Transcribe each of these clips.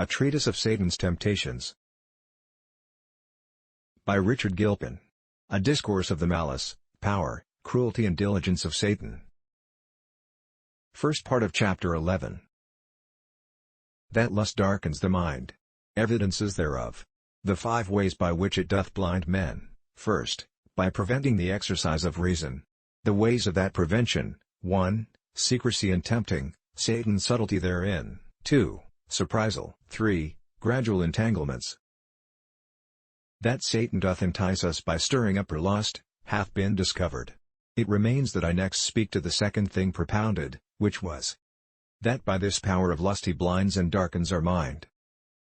A Treatise of Satan's Temptations. By Richard Gilpin. A Discourse of the Malice, Power, Cruelty and Diligence of Satan. First part of Chapter 11. That lust darkens the mind. Evidences thereof. The 5 ways by which it doth blind men. First, by preventing the exercise of reason. The ways of that prevention: 1. Secrecy and tempting, Satan's subtlety therein. 2. Surprisal. 3. Gradual entanglements. That Satan doth entice us by stirring up our lust, hath been discovered. It remains that I next speak to the second thing propounded, which was that by this power of lust he blinds and darkens our mind.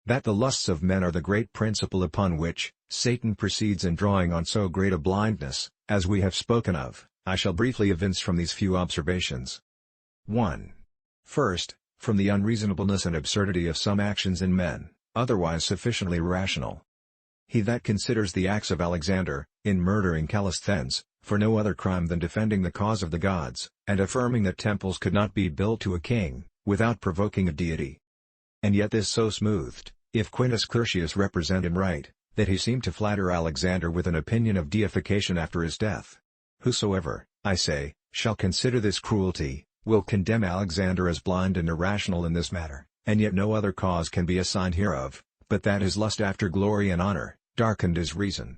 That the lusts of men are the great principle upon which Satan proceeds in drawing on so great a blindness, as we have spoken of, I shall briefly evince from these few observations. 1. First, from the unreasonableness and absurdity of some actions in men, otherwise sufficiently rational. He that considers the acts of Alexander, in murdering Callisthenes, for no other crime than defending the cause of the gods, and affirming that temples could not be built to a king, without provoking a deity. And yet this so smoothed, if Quintus Curtius represent him right, that he seemed to flatter Alexander with an opinion of deification after his death. Whosoever, I say, shall consider this cruelty, will condemn Alexander as blind and irrational in this matter, and yet no other cause can be assigned hereof, but that his lust after glory and honor darkened his reason.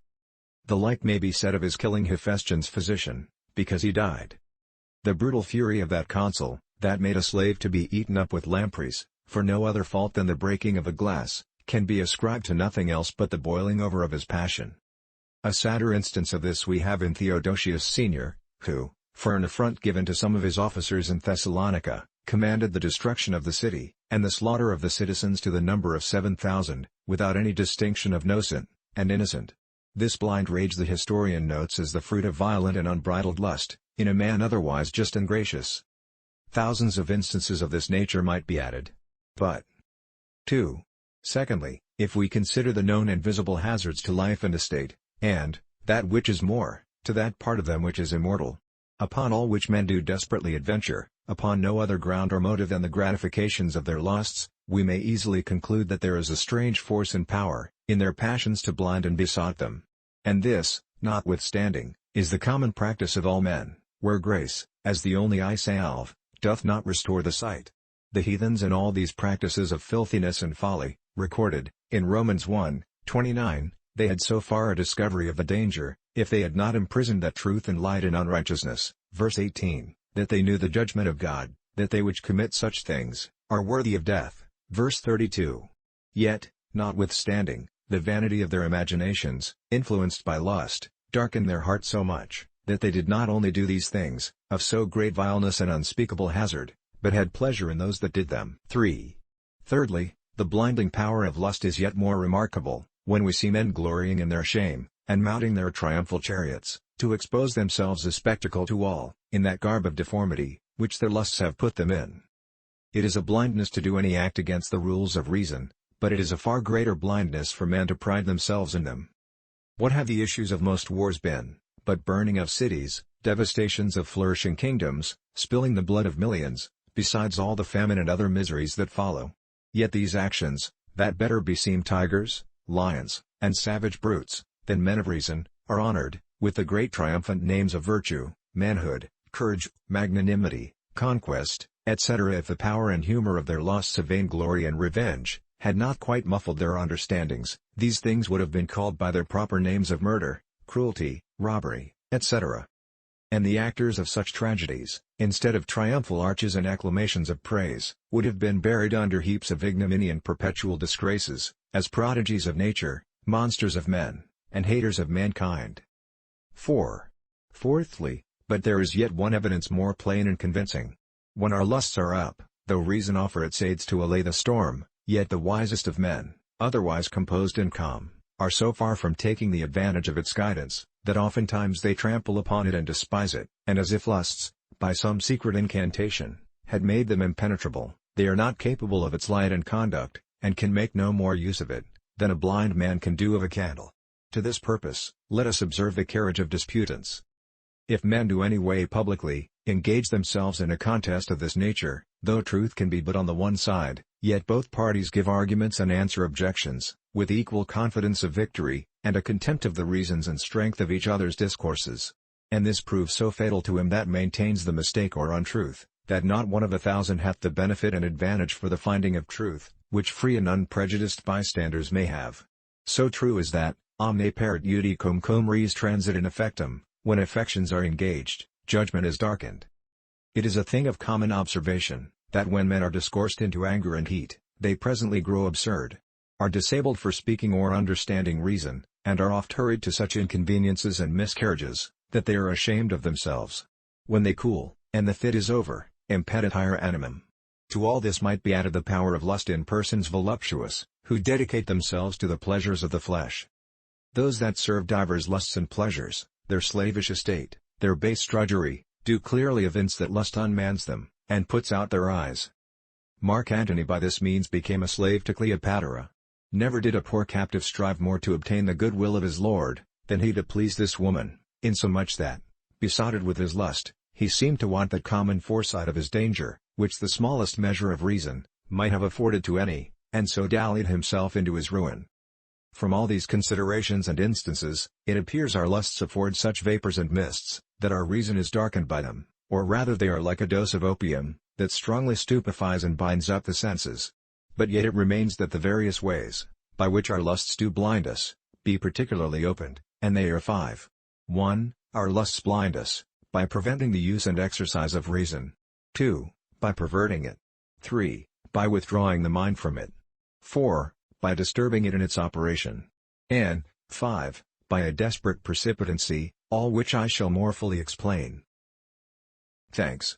The like may be said of his killing Hephaestion's physician, because he died. The brutal fury of that consul, that made a slave to be eaten up with lampreys, for no other fault than the breaking of a glass, can be ascribed to nothing else but the boiling over of his passion. A sadder instance of this we have in Theodosius Senior, who, for an affront given to some of his officers in Thessalonica, commanded the destruction of the city, and the slaughter of the citizens to the number of 7,000, without any distinction of nocent and innocent. This blind rage the historian notes as the fruit of violent and unbridled lust, in a man otherwise just and gracious. Thousands of instances of this nature might be added. But 2. Secondly, if we consider the known and visible hazards to life and estate, and, that which is more, to that part of them which is immortal, upon all which men do desperately adventure, upon no other ground or motive than the gratifications of their lusts, we may easily conclude that there is a strange force and power, in their passions to blind and besot them. And this, notwithstanding, is the common practice of all men, where grace, as the only eye salve, doth not restore the sight. The heathens in all these practices of filthiness and folly, recorded, in Romans 1:29, they had so far a discovery of the danger, if they had not imprisoned that truth in light and unrighteousness, verse 18, that they knew the judgment of God, that they which commit such things, are worthy of death, verse 32. Yet, notwithstanding, the vanity of their imaginations, influenced by lust, darkened their hearts so much, that they did not only do these things, of so great vileness and unspeakable hazard, but had pleasure in those that did them. 3. Thirdly, the blinding power of lust is yet more remarkable, when we see men glorying in their shame, and mounting their triumphal chariots, to expose themselves a spectacle to all, in that garb of deformity, which their lusts have put them in. It is a blindness to do any act against the rules of reason, but it is a far greater blindness for men to pride themselves in them. What have the issues of most wars been, but burning of cities, devastations of flourishing kingdoms, spilling the blood of millions, besides all the famine and other miseries that follow? Yet these actions, that better beseem tigers, lions, and savage brutes, than men of reason, are honored, with the great triumphant names of virtue, manhood, courage, magnanimity, conquest, etc. If the power and humor of their lusts of vainglory and revenge had not quite muffled their understandings, these things would have been called by their proper names of murder, cruelty, robbery, etc. And the actors of such tragedies, instead of triumphal arches and acclamations of praise, would have been buried under heaps of ignominy and perpetual disgraces, as prodigies of nature, monsters of men, and haters of mankind. 4. Fourthly, but there is yet one evidence more plain and convincing. When our lusts are up, though reason offer its aids to allay the storm, yet the wisest of men, otherwise composed and calm, are so far from taking the advantage of its guidance, that oftentimes they trample upon it and despise it, and as if lusts, by some secret incantation, had made them impenetrable, they are not capable of its light and conduct, and can make no more use of it, than a blind man can do of a candle. To this purpose, let us observe the carriage of disputants. If men do any way publicly engage themselves in a contest of this nature, though truth can be but on the one side, Yet both parties give arguments and answer objections, with equal confidence of victory, and a contempt of the reasons and strength of each other's discourses. And this proves so fatal to him that maintains the mistake or untruth, that not one of 1,000 hath the benefit and advantage for the finding of truth, which free and unprejudiced bystanders may have. So true is that, omne paret judicum cum res transit in effectum, when affections are engaged, judgment is darkened. It is a thing of common observation, that when men are discoursed into anger and heat, they presently grow absurd, are disabled for speaking or understanding reason, and are oft hurried to such inconveniences and miscarriages, that they are ashamed of themselves. When they cool, and the fit is over, impedet hire animum. To all this might be added the power of lust in persons voluptuous, who dedicate themselves to the pleasures of the flesh. Those that serve divers lusts and pleasures, their slavish estate, their base drudgery, do clearly evince that lust unmans them, and puts out their eyes. Mark Antony by this means became a slave to Cleopatra. Never did a poor captive strive more to obtain the goodwill of his lord, than he to please this woman, insomuch that, besotted with his lust, he seemed to want that common foresight of his danger, which the smallest measure of reason might have afforded to any, and so dallied himself into his ruin. From all these considerations and instances, it appears our lusts afford such vapors and mists, that our reason is darkened by them, or rather they are like a dose of opium, that strongly stupefies and binds up the senses. But yet it remains that the various ways, by which our lusts do blind us, be particularly opened, and they are 5. 1. Our lusts blind us, by preventing the use and exercise of reason. 2. By perverting it. 3. By withdrawing the mind from it. 4. By disturbing it in its operation. And, 5. By a desperate precipitancy, all which I shall more fully explain. Thanks.